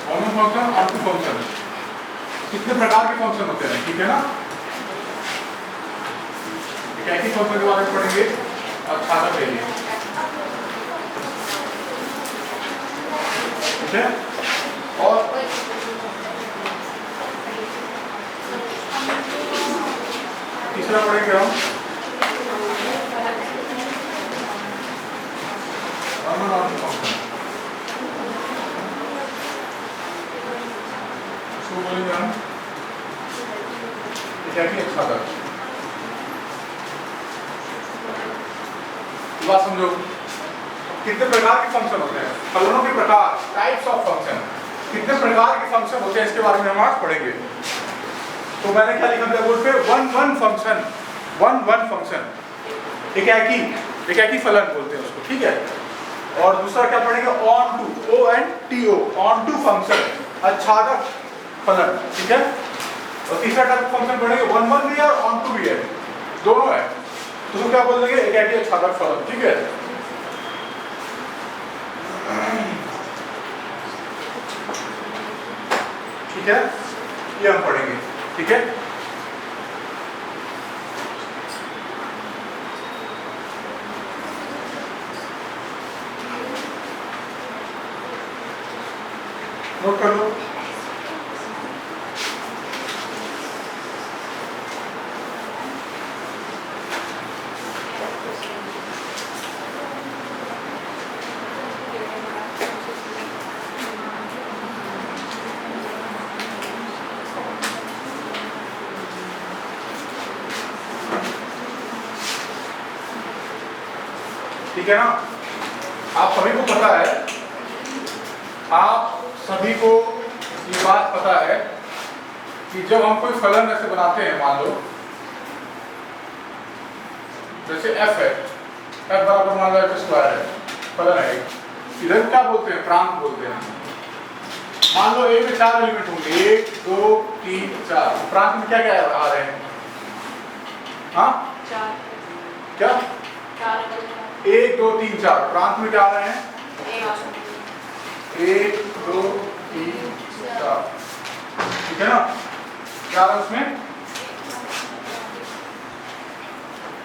Common function और to function, कितने प्रकार के फंक्शन होते हैं, ठीक है ना। एक ही फंक्शन के बारे में पढ़ेंगे अच्छा सा पहले, ठीक है। और तीसरा पढ़ेंगे हम कॉमन और टू फंक्शन, इसको बोलेंगे हम अच्छा था। बात समझो, कितने प्रकार के फंक्शन होते हैं, फलनों के प्रकार, टाइप्स ऑफ फंक्शन, कितने प्रकार के फंक्शन होते हैं इसके बारे में हम आज पढ़ेंगे। तो मैंने क्या लिखा था बोर्ड पे, वन फंक्शन, वन फंक्शन, एक ही फलन बोलते हैं उसको, ठीक है। और दूसरा क्या पढ़ेंगे, onto, O N T O, onto function, आच्छादक फलन, ठीक है। और तीसरा टाइप फंक्शन पढ़ेंगे, वन भी है और ऑन टू भी है, दोनों है, तो क्या बोल देंगे, एक ही आच्छादक फलन, ठीक है। ठीक है, ये हम पढ़ेंगे, ठीक है। नोट कर लो। ठीक है ना, आप सभी को पता है, आप सभी को ये बात पता है कि जब हम कोई फलन ऐसे बनाते हैं, मान लो जैसे f है, f बराबर मान लो x स्क्वायर है, फलन है, इधर क्या बोलते हैं, प्रांत बोलते हैं। मान लो a में 4 एलिमेंट होंगे, 1 2 3 4, प्रांत में क्या क्या आ रहे हैं, हाँ 4, क्या 1 2 3 4, प्रांत में क्या आ रहे हैं, 1 2 3 4, ठीक है ना, क्या आ रहा है उसमें,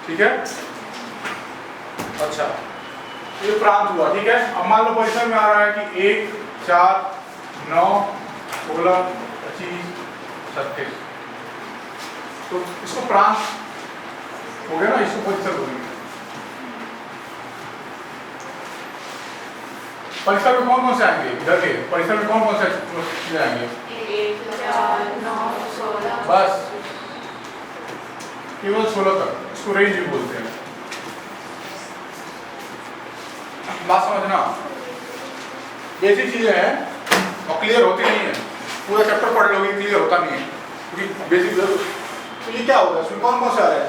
ठीक है। अच्छा, ये प्रांत हुआ, ठीक है। अब मान लो परिसर में आ रहा है कि 1 4 9 16 25 36, तो इसको प्रांत हो गया ना, इसको परिसर हो गया। परिसर में कौन से आएंगे, इधर के परिसर में कौन से चीजें आएंगे, 1 4 9 16, बस केवल 16 तक, इसको रेंज भी बोलते हैं। बात समझना, बेसिक चीजें हैं और क्लियर होती नहीं है, पूरा चैप्टर पढ़ लोगे क्लियर होता नहीं है, क्योंकि बेसिक। तो ये क्या होगा, इसमें कौन से आ रहे हैं,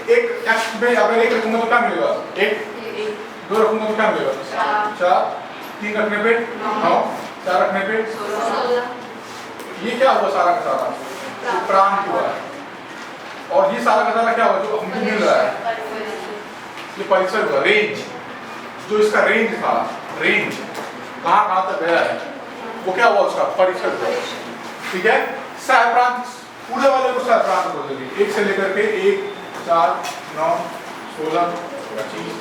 एक टेक्स्ट में अगर 1 रखूंगा तो क्या मिलेगा, 1 2 रखूंगा तो क्या मिलेगा, 4 3 रखने पे 9, 4 रखने पे 16, ये क्या हुआ सारा का सारा, तो प्रांत हुआ। और ये सारा का सारा क्या हुआ, जो हमको मिल रहा है, ये परिसर हुआ, रेंज, जो इसका रेंज था, रेंज कहाँ तक गया है, वो क्या हुआ, उसका परिसर हुआ, ठीक है। सह प्रांत, पूरे वाले को सह प्रांत बोल देंगे, 1 से लेकर के 1 4 9 16 25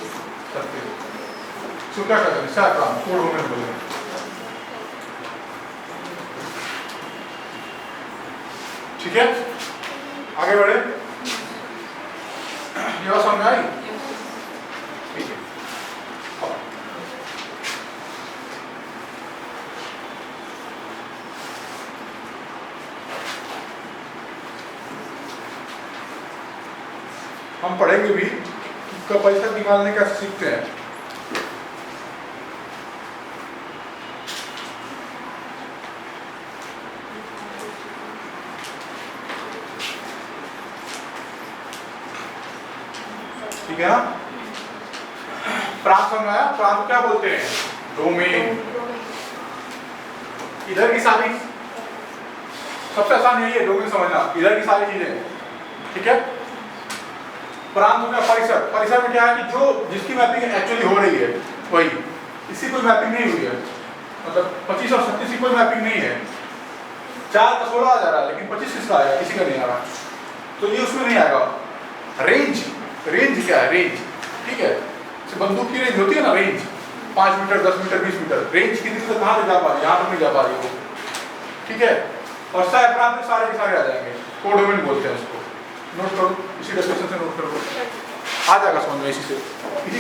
37, तो क्या कहते हैं, सह प्रांत, कोड में बोलेंगे, ठीक है। आगे बढ़े, ये बात समझ आई, ठीक है। हम पढ़ेंगे भी इसका पैसा निकालने का सीखते हैं, ठीक है ना। प्रांत समझाया, प्रांत क्या बोलते हैं, डोमेन। इधर की सारी, सबसे आसान यही है डोमेन समझना, इधर की सारी चीजें, ठीक है। प्रांत हो गया परिसर, परिसर में क्या है कि जो जिसकी मैपिंग एक्चुअली हो रही है वही, इसकी कोई मैपिंग नहीं हुई है, मतलब 25 और 37 की कोई मैपिंग नहीं है। 4 का 16 आ जा रहा है, लेकिन 25 किसका आएगा? किसी का नहीं आ रहा, तो ये उसमें नहीं आएगा। रेंज, रेंज क्या है? रेंज, ठीक है, जैसे बंदूक की रेंज होती है ना, range 5 metre, 10 metre, 20 metre, range कितनी से कहाँ तक जा पा रही है? यहाँ तक नहीं जा पा रही वो, ठीक है। और सारे प्रांत में सारे के सारे आ जाएंगे, कोडोमेन बोलते हैं उसको। नोट करो, इसी डेफिनेशन से नोट करो, आ जाएगा समझ में, इसी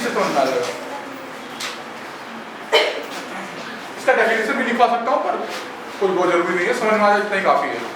से समझ में आ जाएगा। इसका डेफिनेशन भी लिखवा सकता हूँ, पर कोई बहुत जरूरी नहीं है, समझ में आ जाए इतना ही काफी है।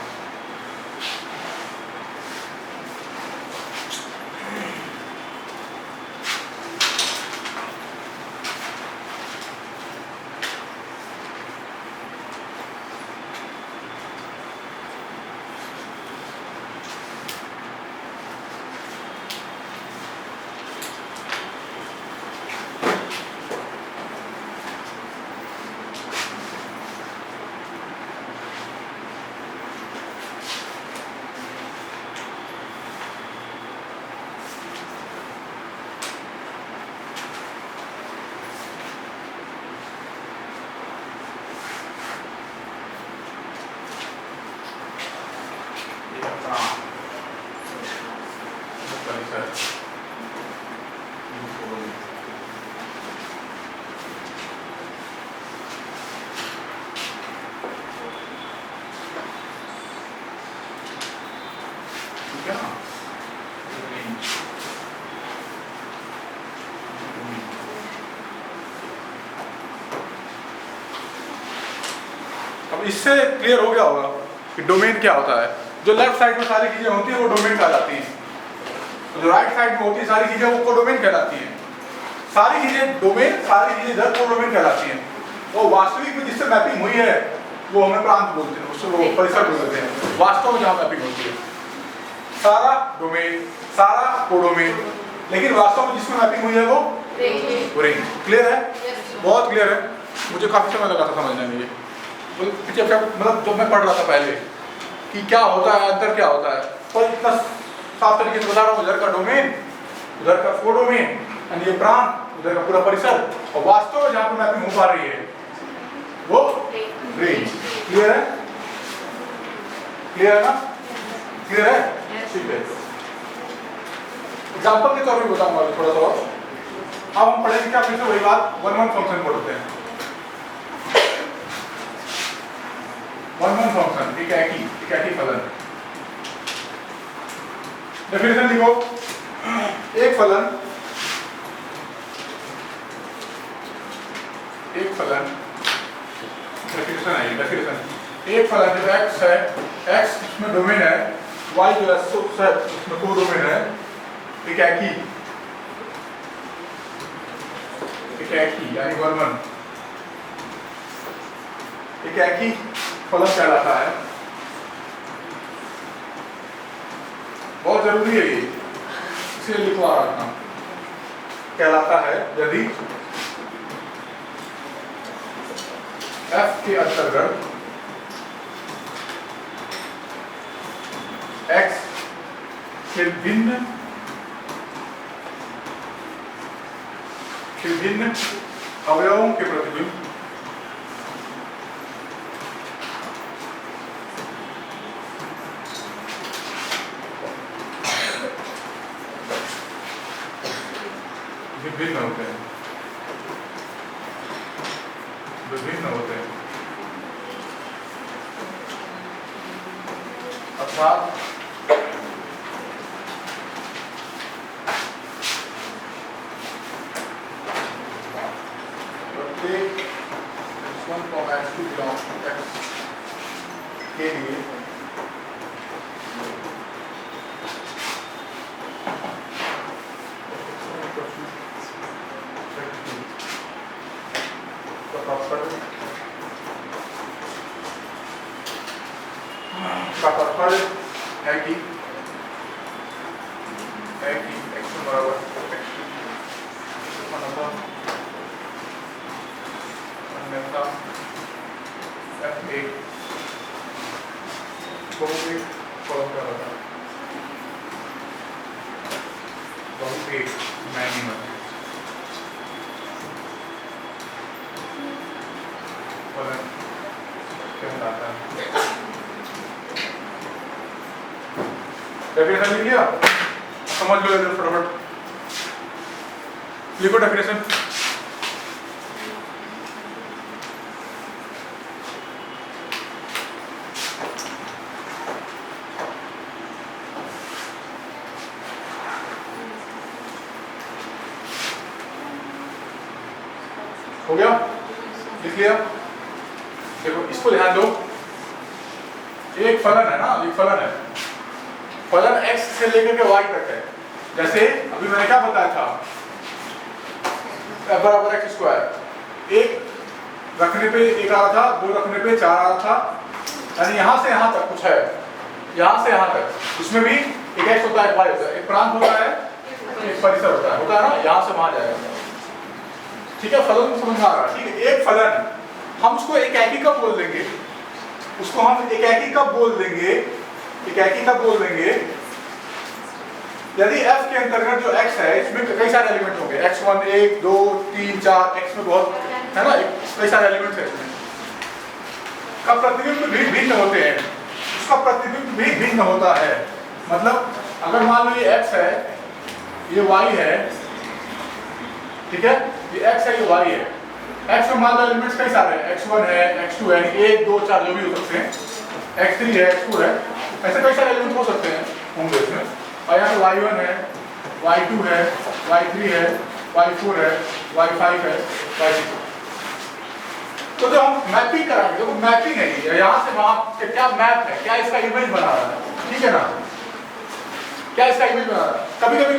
अब इससे क्लियर हो गया होगा कि डोमेन क्या होता है। जो लेफ्ट साइड में सारी चीजें होती है वो डोमेन कहलाती हैं, तो जो राइट साइड में होती है सारी चीजें वो कोडोमेन कहलाती हैं। सारी चीजें डोमेन, सारी चीजें इधर कोडोमेन कहलाती हैं। वो वास्तविक में जिससे मैपिंग हुई है वो हमें प्रांत बोलते हैं, उससे वो परिसर बोलते हैं। वास्तव में जहाँ मैपिंग होती है सारा डोमेन, सारा कोडोमेन, लेकिन वास्तव में जिसमें मैपिंग हुई है वो रेंज। क्लियर है? बहुत क्लियर है। मुझे काफी समय लगा था समझने में ये, पीछे मतलब जब मैं पढ़ रहा था पहले कि क्या होता है, अंतर क्या होता है, पर इतना साफ तरीके से बता रहा हूँ। उधर का डोमेन, उधर का कोडोमेन, यानी ये प्रांत, उधर का पूरा परिसर, और वास्तव में जहाँ पर मैपिंग हो पा रही है वो रेंज। क्लियर है? क्लियर है ना? क्लियर है? ठीक है। एग्जाम्पल के तौर पर बताऊंगा थोड़ा सा। अब हम पढ़ेंगे क्या, फिर से वही बात, वन वन फंक्शन पढ़ते हैं। वन वन फंक्शन, एक ही फलन। डेफिनेशन लिखो, एक फलन, डेफिनेशन है, डेफिनेशन एक फलन जब x है, x इसमें डोमेन है, y जो है उसमें कोडोमेन है, एक ही यानी वन वन, एक ही फलन कहलाता है। बहुत जरूरी है ये, इसलिए लिखवा रखना। कहलाता है यदि f के अंतर्गत x से भिन्न अवयवों के प्रतिबिंब विभिन्न होते हैं, अर्थात प्रत्येक x1 को x2 belongs to x के लिए का तात्पर्य है कि x1 बराबर x2 अन्यथा f1 बहुपद फॉर्म कर रहा था, बहुपद मैक्सिमम फलन कहलाता है। डेफिनेशन लिख लिया, समझ लो इधर फटाफट लिखो डेफिनेशन। हो गया, लिख लिया। देखो इसको ध्यान दो, एक फलन है ना, एक फलन है, फलन x से लेकर के y तक है। जैसे अभी मैंने क्या बताया था, f बराबर एक्स स्क्वायर, एक रखने पे एक आ रहा था, दो रखने पे चार आ रहा था, यानी यहाँ से यहाँ तक कुछ है, यहाँ से यहाँ तक, उसमें भी एक x होता है, एक y होता है, एक प्रांत होता है, एक परिसर होता है ना, यहाँ से वहां जाएगा। ठीक है, फलन समझ में आ रहा है। ठीक है, एक फलन हम उसको एकाकी कब बोल देंगे, उसको हम एकाकी कब बोल देंगे, एकाकी कब बोल देंगे, यदि f के अंतर्गत जो x है इसमें कई सारे एलिमेंट होंगे, x1 1 2 3 4, x में बहुत है ना, कई सारे एलिमेंट्स है इसमें, का प्रतिबिंब भी भिन्न होते हैं, उसका प्रतिबिंब भी भिन्न होता है। मतलब अगर मान लो ये x है, ये y है, ठीक है, ये x है, ये y है, x में मान लो एलिमेंट्स कई सारे हैं, x1 है, x2 है, 1 2 4 जो भी हो सकते हैं, x3 है, x4 है, ऐसे कई सारे एलिमेंट हो सकते हैं होंगे इसमें। और यहाँ पे y1 है, y2 है, y3 है, y4 है, y5 है, y6। तो जो हम मैपिंग कराएंगे, देखो मैपिंग है ये, यहाँ से वहाँ क्या मैप है, क्या इसका इमेज बना रहा है, ठीक है ना, क्या इसका इमेज बना रहा है। कभी कभी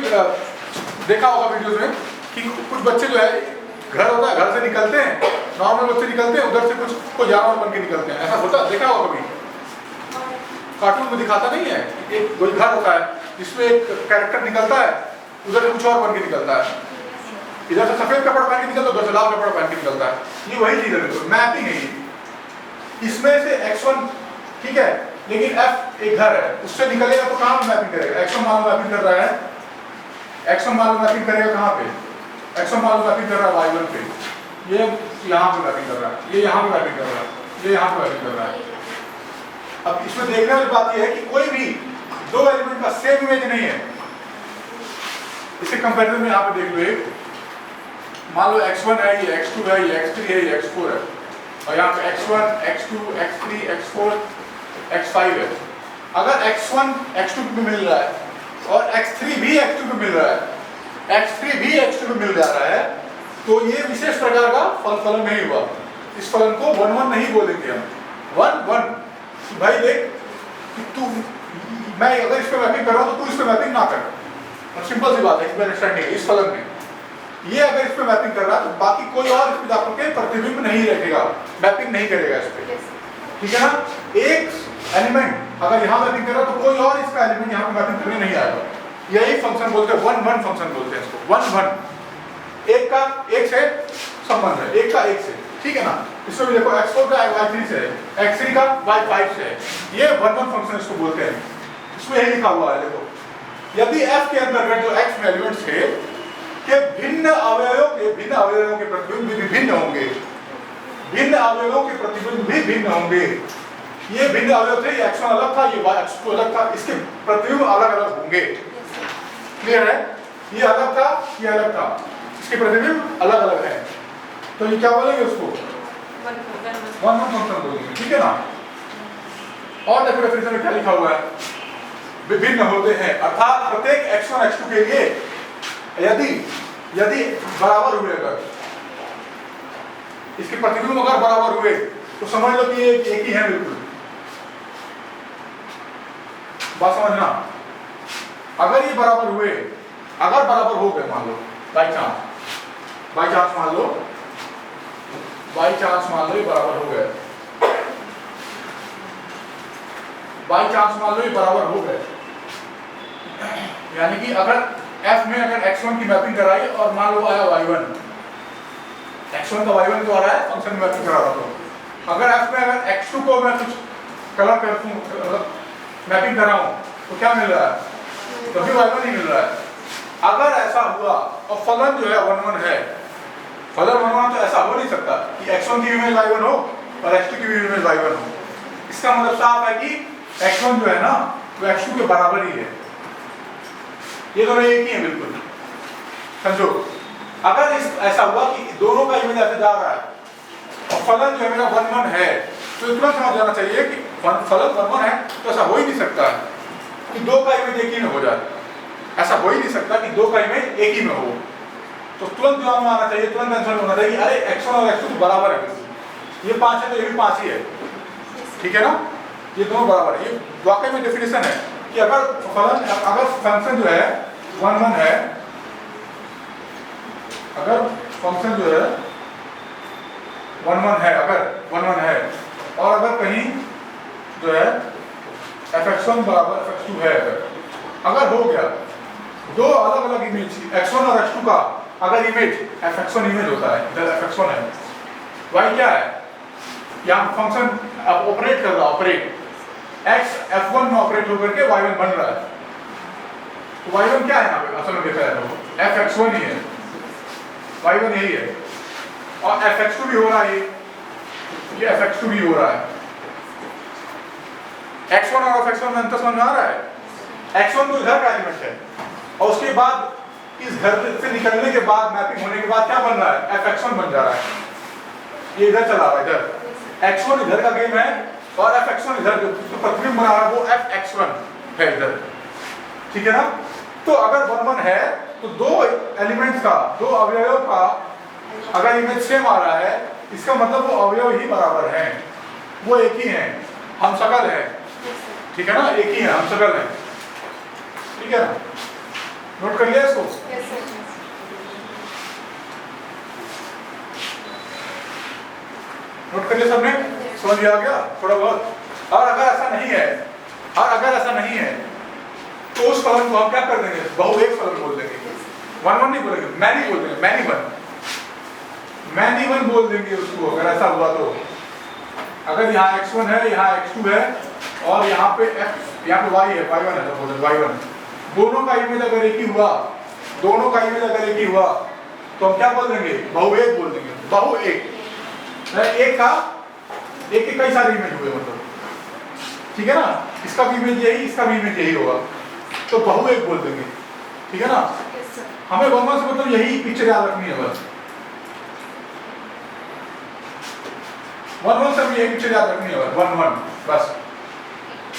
देखा होगा वीडियोस में कि कुछ बच्चे जो है, घर होता है, घर से निकलते हैं, नॉर्मल बच्चे निकलते हैं, उधर से कुछ जानवर बन के निकलते हैं, ऐसा होता देखा होगा कभी, कार्टून में दिखाता नहीं है, एक कोई घर होता है जिसमें एक कैरेक्टर निकलता है, उधर से कुछ और बन के निकलता है, इधर से सफेद कपड़ा पहन के निकलता है, उधर से लाल कपड़ा पहन के निकलता है। ये वही चीज है, मैपिंग है ये। इसमें से x1 ठीक है, लेकिन f एक घर है, उससे निकलेगा तो कहाँ मैपिंग करेगा, x1 मान लो मैपिंग कर रहा है, x1 मान लो मैपिंग करेगा कहाँ पे, x1 मान लो मैपिंग कर रहा है y1 पे, ये यहाँ पे मैपिंग कर रहा है, ये यहाँ पे मैपिंग कर रहा है, ये यहाँ पे मैपिंग कर रहा है। अब इसमें देखने वाली बात यह है कि कोई भी दो एलिमेंट का सेम इमेज नहीं है। इसे कंपैरिजन में यहाँ पे देख लो, एक मान लो x1 है, ये x2 है, ये x3 है, ये x4 है, और यहाँ पे x1 x2 x3 x4 x5 है। अगर x1 x2 पे मिल रहा है और x3 भी x2 पे मिल रहा है, x3 भी x2 पे मिल जा रहा है, तो ये विशेष प्रकार का फलन नहीं हुआ। इस फलन को 1 1 नहीं बोलेंगे हम, 1 1 भाई देख कि तू, मैं अगर इस पे मैपिंग कर रहा हूं तो तू इस पे मैपिंग ना कर, और सिंपल सी बात है, अंडरस्टैंडिंग इस फलन में ये अगर इस पे मैपिंग कर रहा है तो बाकी कोई और इस पे जाकर के प्रतिबिंब नहीं रखेगा, मैपिंग नहीं करेगा इस पे, ठीक है ना। एक एलिमेंट अगर यहाँ मैपिंग कर रहा है तो कोई और इसका एलिमेंट यहाँ पे मैपिंग करने नहीं आएगा। यही फंक्शन बोलते हैं 1 1 फंक्शन बोलते हैं इसको, 1 1, एक का एक से संबंध है, एक का एक से, ठीक है ना। इसमें भी देखो x4 का y3 से है, x3 का y5 से है, ये 1 1 फंक्शन इसको बोलते हैं। इसमें यही लिखा हुआ है, देखो यदि f के अंतर्गत जो x एलिमेंट्स थे के भिन्न अवयवों के प्रतिबिंब भी भिन्न होंगे, भिन्न अवयवों के प्रतिबिंब भी भिन्न होंगे। ये भिन्न अवयव थे, ये x1 अलग था, ये x2 अलग था, इसके प्रतिबिंब अलग अलग होंगे, क्लियर है। ये अलग था, ये अलग था, इसके प्रतिबिंब अलग अलग है, तो ये क्या बोलेंगे उसको 1 1 फंक्शन बोलेंगे, ठीक है ना। और डेफिनेशन में क्या लिखा हुआ है, विभिन्न होते हैं, अर्थात प्रत्येक x1 x2 के लिए यदि बराबर हुए, अगर इसके प्रतिबिंब अगर बराबर हुए तो समझ लो कि ये एक ही है, बिल्कुल बात समझना। अगर ये बराबर हुए, अगर बराबर हो गए, मान लो बाई चांस मान लो ये बराबर हो गए, बाई चांस मान लो ये बराबर हो गए, यानी कि अगर f में अगर x1 की मैपिंग कराई और मान लो आया y1, x1 का y1 जो आ रहा है फंक्शन में मैपिंग करा रहा हूं, अगर f में अगर x2 को मैं कुछ कलर कर दूं, मैपिंग कर रहा हूं, तो क्या मिल रहा है, तो भी y1 ही मिल रहा है। अगर ऐसा हुआ और फलन जो है 1 1 है, फलन 1 1 तो ऐसा हो नहीं सकता कि x1 की इमेज y1 हो, और x2 की भी इमेज y1 हो। इसका मतलब साफ है कि x1 जो है ना वो x2 के बराबर ही है, ये दोनों एक ही है बिल्कुल। समझो, अगर ऐसा हुआ कि दोनों का इमेज ऐसे जा रहा है और फलन जो है मेरा 1 1 है, तो तुरंत समझ जाना चाहिए कि फलन 1 1 है, तो ऐसा हो ही नहीं सकता है कि दो का इमेज एक ही में हो जाए। ऐसा हो ही नहीं सकता कि दो का इमेज एक ही में हो। तो तुरंत दिमाग में आना चाहिए, तुरंत आंसर होना चाहिए अरे x1 और x2 बराबर है, ये 5 है तो ये भी 5 ही है, ठीक है ना, ये दोनों बराबर है। ये वाकई में डेफिनेशन है कि अगर फंक्शन जो है 1 1 है, अगर फंक्शन जो है 1 1 है, अगर 1 1 है और अगर कहीं जो है fx1 बराबर fx2 है, अगर हो गया दो अलग अलग इमेज x1 और x2 का अगर इमेज fx1 इमेज होता है, इधर fx1 है, y क्या है, यहाँ फंक्शन अब ऑपरेट कर रहा है, ऑपरेट x f1 में ऑपरेट होकर के y1 बन रहा है, तो y1 क्या है यहाँ पे असल में देखा जाए तो fx1 ही है, y1 यही है, और fx2 भी हो रहा है, ये fx2 भी हो रहा है। x1 और fx1 में अंतर समझ में आ रहा है। x1 तो इधर का एलिमेंट है और उसके बाद इस घर से निकलने के बाद मैपिंग होने के बाद क्या बन रहा है, fx1 बन जा रहा है, ये इधर चला रहा है, इधर x1 इधर का गेम है और fx1 इधर जो प्रतिबिंब बना रहा है वो fx1 है इधर, ठीक है ना। तो अगर 1 1 है तो दो एलिमेंट्स का, दो अवयवों का अगर इमेज सेम आ रहा है, इसका मतलब वो अवयव ही बराबर हैं, वो एक ही हैं, हम सकल हैं, ठीक है ना, एक ही है, हम सकल हैं, ठीक है ना। नोट कर लिया इसको? नोट कर लिया सबने? समझ में आ गया थोड़ा बहुत? और अगर ऐसा नहीं है, और अगर ऐसा नहीं है तो उस फलन को हम क्या कर देंगे, बहुएक फलन बोल देंगे। 1 1 नहीं बोलेंगे, मैनी बोल देंगे, मैनी वन बोल देंगे उसको। अगर ऐसा हुआ तो अगर यहाँ x1 है, यहाँ x2 है और यहाँ पे y है, y1 है, तो बोल देंगे y1। दोनों का इमेज अगर एक ही हुआ, दोनों का इमेज अगर एक ही हुआ तो हम क्या बोल देंगे, बहुएक बोल देंगे। बहुएक एक का एक के कई सारे इमेज हुए मतलब, ठीक है ना, इसका भी इमेज यही, इसका भी इमेज यही होगा, तो बहुएक बोल देंगे, ठीक है ना। हमें 1 1 से मतलब यही पिक्चर याद रखनी है बस, 1 1 से हमें यही पिक्चर याद रखनी है, 1 1 बस,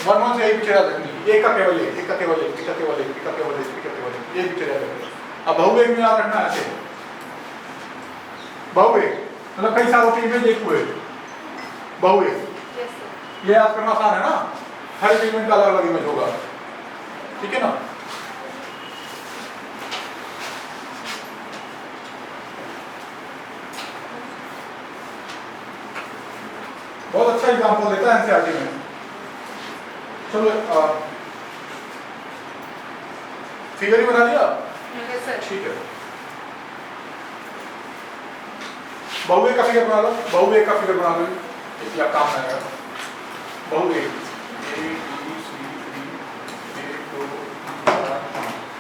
1 1 से यही पिक्चर याद रखनी है, एक का केवल एक, एक का केवल एक, एक का केवल एक, एक का केवल एक, एक का केवल एक, ये पिक्चर याद रखनी है। अब बहुएक में याद रखना ऐसे, बहुएक मतलब कई सारों के इमेज एक हुए, बहुएक, ये याद करना आसान है ना, हर एलिमेंट का अलग अलग इमेज होगा, ठीक है ना। बहुत अच्छा एग्जांपल देता है एनसीईआरटी में। चलो फिगर ही बना दिया, ठीक है। बहुएक का फिगर बना लो, बहुएक का फिगर बना लो, क्या काम है बहुएक, A B C D 1 2 3 4 5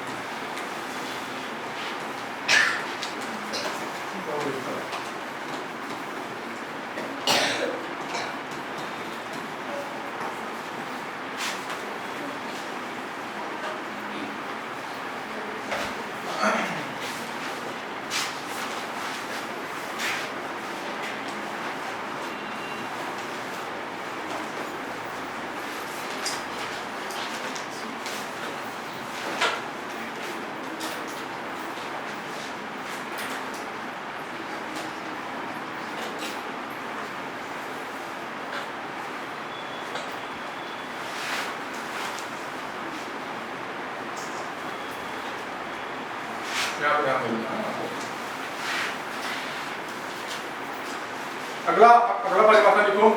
अगला परिभाषा लिखो,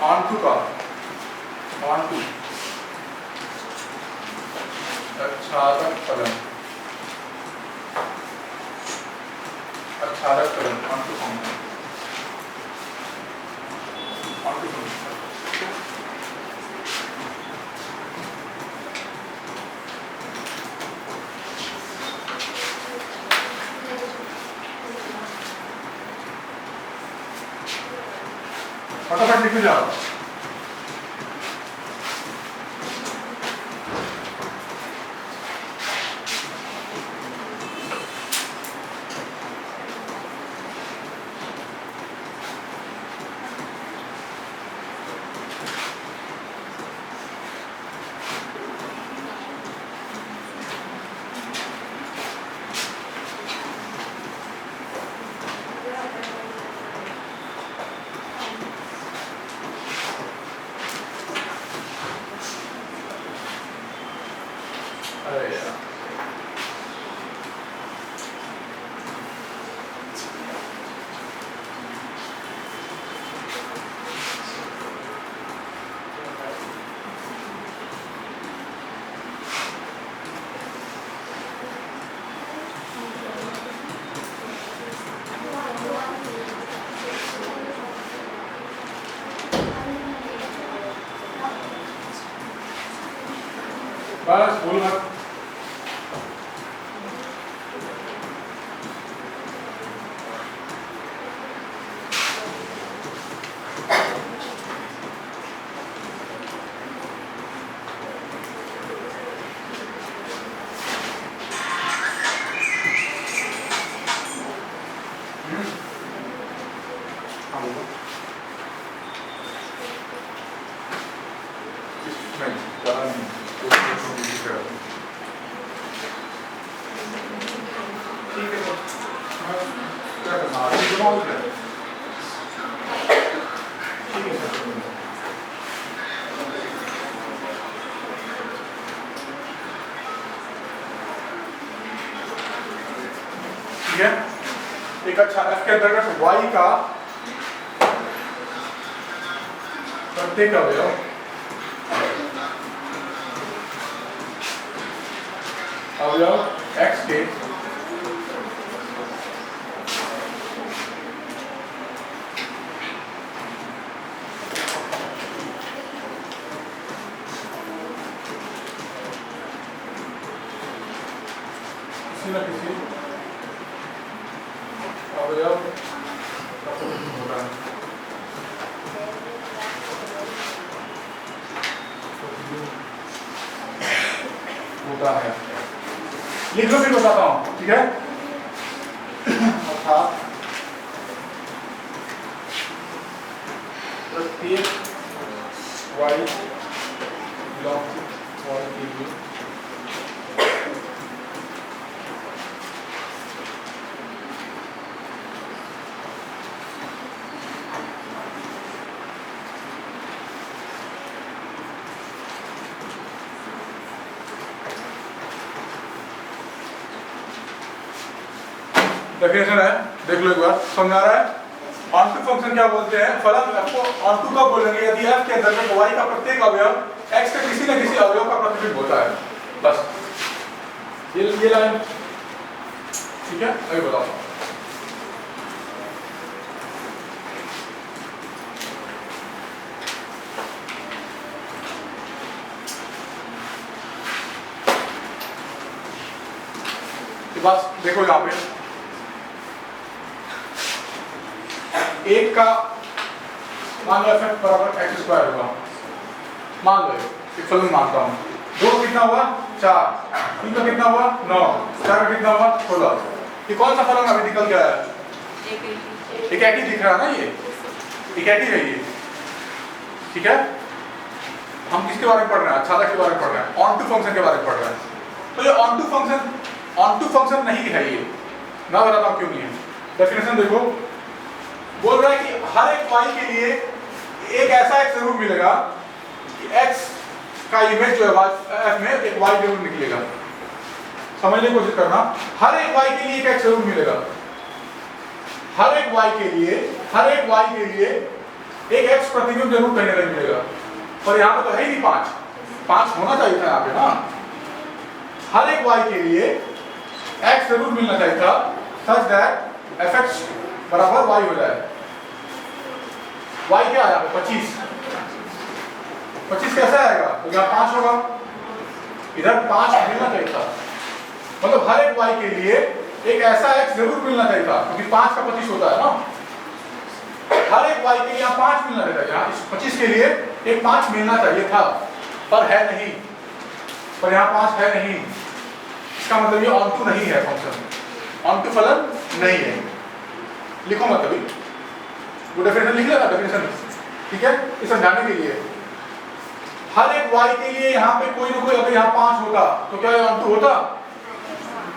ऑनटू का, ऑनटू आच्छादक फलन, आच्छादक फलन, ऑनटू फंक्शन, ऑनटू फंक्शन। फटाफट लिख जाओ। अरे यार बस बोल मत। हाँ बोलो। नहीं ज़्यादा नहीं, ठीक है तो क्या करना आगे जमा हो गया। ठीक है सर ठीक है। एक अच्छा f के अंतर्गत y का प्रत्येक अवयव x के किसी न किसी अवयव का प्रतिनिधित्व होता है। होता है, लिख लो फिर बताता हूं, ठीक है। अर्थात प्रत्येक y बिलोंग टू y के लिए डेफिनेशन है, देख लो एक बार, समझ आ रहा है। ऑनटू फंक्शन क्या बोलते हैं, फलन f को ऑनटू का बोलेंगे यदि f के अंतर्गत y का प्रत्येक अवयव x के किसी न किसी अवयव का प्रतिनिधित्व होता है। बस ये लाइन ठीक है। अभी बताता हूं, बस देखो यहाँ पे एक का मान लो f बराबर x स्क्वायर होगा, मान लो एक फलन मानता हूँ। दो कितना हुआ 4, 3 का कितना हुआ 9, 4 का कितना हुआ 16। ये कौन सा फलन अभी निकल गया है? एक ही दिख रहा है ना, ये एक ही है ये, ठीक है। हम किसके बारे में पढ़ रहे हैं? छात्रक के बारे में पढ़ रहे हैं, ऑन टू फंक्शन के बारे में पढ़ रहे हैं। तो ये ऑन टू फंक्शन नहीं है, ये मैं बताता हूँ क्यों नहीं है। डेफिनेशन देखो, बोल रहा है कि हर एक y के लिए एक ऐसा x जरूर मिलेगा कि x का इमेज जो है f में एक y जरूर निकलेगा। समझने की कोशिश करना, हर एक y के लिए एक x जरूर मिलेगा। हर एक y के लिए एक x प्रतिबिंब जरूर कहीं ना कहीं मिलेगा। पर यहाँ पे तो है ही नहीं 5 होना चाहिए था यहाँ पे ना। हर एक y के लिए x जरूर मिलना चाहिए था such that fx बराबर y हो जाए। y क्या आया 25 कैसे आएगा? तो यहाँ 5 होगा, इधर 5 मिलना चाहिए था। मतलब हर एक y के लिए एक ऐसा x जरूर मिलना चाहिए था, क्योंकि 5 का 25 होता है ना। हर एक y के लिए यहाँ 5 मिलना रहता है, यहाँ इस 25 के लिए एक 5 मिलना चाहिए था, पर है नहीं, पर यहाँ 5 है नहीं। इसका मतलब ये ऑन टू नहीं है फंक्शन, ऑन टू फलन नहीं है। लिखो मत अभी, वो डेफिनेशन लिख लेना, डेफिनेशन, ठीक है। इसे समझाने के लिए हर एक y के लिए यहाँ पे कोई ना कोई, अगर यहाँ 5 होता तो क्या ये ऑन टू होता?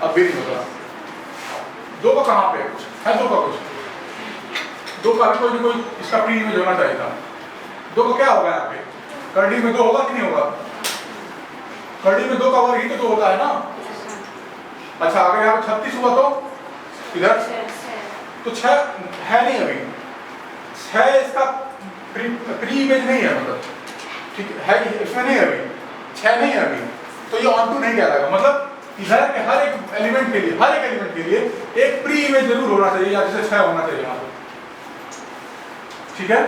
अब भी नहीं होता। दो का कहाँ पे कुछ है, दो का कुछ, दो का भी कोई ना कोई इसका प्री इमेज होना चाहिए था। दो का क्या होगा यहाँ पे, कर्डी में दो होगा कि नहीं होगा? कर्डी में दो का वर्ग ही तो दो होता है ना। अच्छा, अगर यहाँ पे 36 हुआ तो इधर तो 6 है नहीं अभी, 6 इसका प्री इमेज नहीं है, मतलब ठीक है इसमें नहीं है अभी, 6 नहीं है अभी, तो ये ऑन टू नहीं कहलाएगा। मतलब इधर के हर एक एलिमेंट के लिए, हर एक एलिमेंट के लिए एक प्री इमेज जरूर होना चाहिए, या जैसे 6 होना चाहिए यहाँ पे, ठीक है।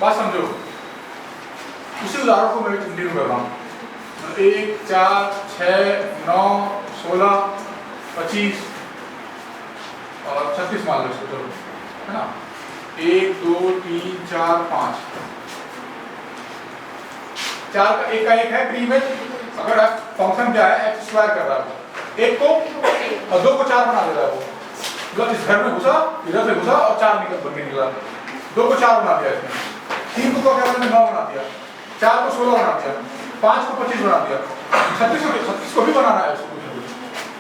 बात समझो। उसी उदाहरण को मैं कंटिन्यू कर रहा हूँ। 1 4 6 9 16 25 और 36 मान लो इसको, चलो, है ना। 1 2 3 4 5, 4 का एक है प्री इमेज। अगर आप फंक्शन क्या है, एक्स स्क्वायर कर रहा है, एक को और 2 को 4 बना दे रहा है वो, मतलब इस घर में घुसा, इधर से घुसा और 4 निकला, 2 को 4 बना दिया इसने, 3 को क्या करने 9 बना दिया, 4 को 16 बना दिया, 5 को 25 बना दिया, 36 को भी बनाना है इसको।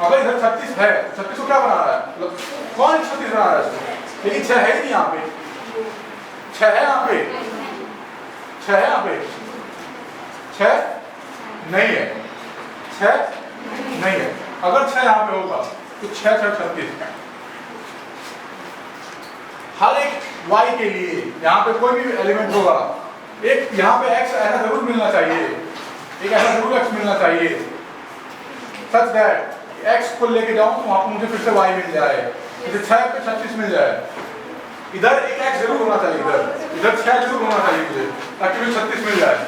अगर इधर 36 है, 36 को क्या बना रहा है, मतलब कौन 36 बना रहा है इसको? लेकिन 6 है ही नहीं यहाँ पे, 6 है यहाँ पे, 6 है यहाँ पे, 6 नहीं है, 6 नहीं है। अगर 6 यहाँ पे होगा तो 6 6 36। हर एक y के लिए यहाँ पे कोई भी एलिमेंट होगा, एक यहाँ पे x ऐसा जरूर मिलना चाहिए, एक ऐसा जरूर x मिलना चाहिए, सच दैट x को लेके जाऊं तो वहां पर मुझे फिर से y मिल जाए, जैसे 6 पे 36 मिल जाए। इधर एक x जरूर होना चाहिए, इधर 6 जरूर होना चाहिए मुझे, ताकि मुझे 36 मिल जाए।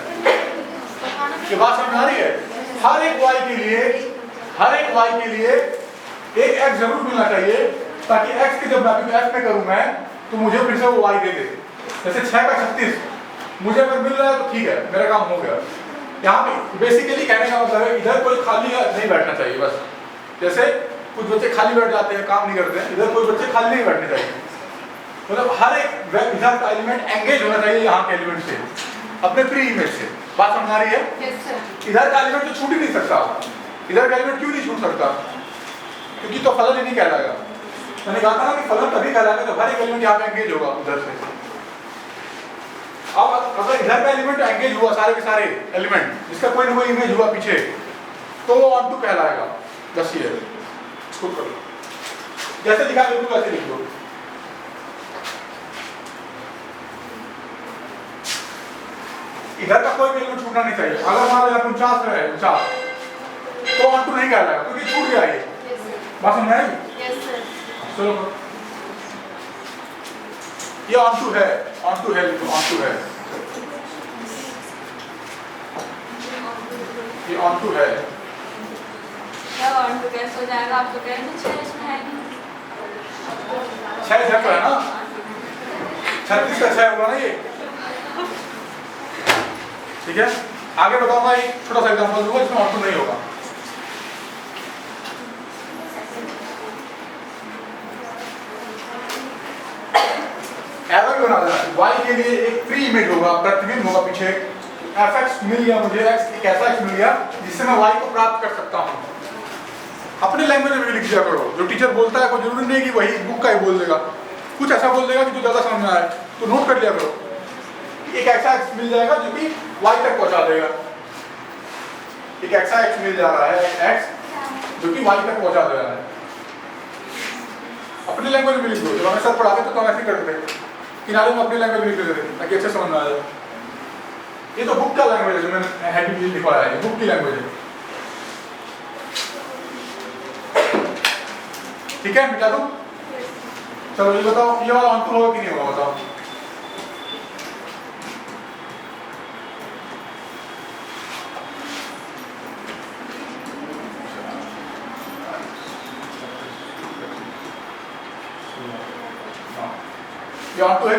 ये बात समझ आ रही है? हर एक y के लिए, हर एक y के लिए एक x जरूर मिलना चाहिए, ताकि x की जब मैपिंग f में करूं मैं, तो मुझे फिर से वो y दे दे। जैसे 6 का 36 मुझे अगर मिल रहा है तो ठीक है, मेरा काम हो गया। यहाँ पे बेसिकली कहने का मतलब है, इधर कोई खाली नहीं बैठना चाहिए बस। जैसे कुछ बच्चे खाली बैठ जाते हैं, काम नहीं करते हैं, इधर कोई बच्चे खाली नहीं बैठने चाहिए। मतलब हर एक इधर का एलिमेंट एंगेज होना चाहिए यहाँ के एलिमेंट से, अपने प्री इमेज से। बात समझ आ रही है? इधर का एलिमेंट तो छूट ही नहीं सकता। इधर का एलिमेंट क्यों नहीं छूट सकता? क्योंकि तो फलन ही नहीं कहलाएगा। मैंने कहा था ना कि फलन तभी कहलाएगा जब हर एक एलिमेंट यहाँ पे एंगेज होगा उधर से। अब अगर इधर का एलिमेंट एंगेज हुआ, सारे के सारे एलिमेंट जिसका कोई ना कोई इमेज हुआ पीछे, तो वो ऑन टू कहलाएगा। बस ये इसको करो, जैसे लिखा बिल्कुल वैसे लिख लो। इधर का कोई भी एलिमेंट छूटना नहीं चाहिए। अगर मान लो 49 है, 49 तो ऑन टू नहीं कहलाएगा, क्योंकि छूट गया ये। बात समझ आई? चलो, ये ऑन टू है, ऑन टू है, ऑन टू है, ये ऑन टू है। ऑन टू कैसे हो जाएगा? आप तो कह रहे थे 6 इसमें है नहीं। 6 तो है ना, 36 का 6 होगा ना ये, ठीक है। आगे बताऊंगा, एक छोटा सा एग्जांपल दूंगा जिसमें ऑन टू नहीं होगा। एरर बना देना, y के लिए एक प्री इमेज होगा, प्रतिबिंब होगा पीछे, fx मिल गया मुझे, x एक ऐसा x मिल गया जिससे मैं y को प्राप्त कर सकता हूँ। अपने लैंग्वेज में भी लिख दिया करो, जो टीचर बोलता है कोई जरूरी नहीं कि वही बुक का ही बोल देगा, कुछ ऐसा बोल देगा कि जो ज़्यादा समझ में आए, तो नोट कर लिया करो। एक ऐसा x मिल जाएगा जो कि y तक पहुँचा देगा, एक ऐसा x मिल जा रहा है, x जो कि y तक पहुँचा दे रहा है। अपनी लैंग्वेज में लिख दो, जब हमें सर पढ़ाते तो हम ऐसे करते थे, किनारे में अपनी लैंग्वेज में लिख देते थे ताकि अच्छे समझ में आ जाए। ये तो बुक का लैंग्वेज है जो मैंने हैंडी में लिखवाया है, बुक की लैंग्वेज है, ठीक है। मिटा दूं? चलो ये बताओ, ये वाला ऑन टू होगा कि नहीं होगा बताओ। ये ऑन टू है।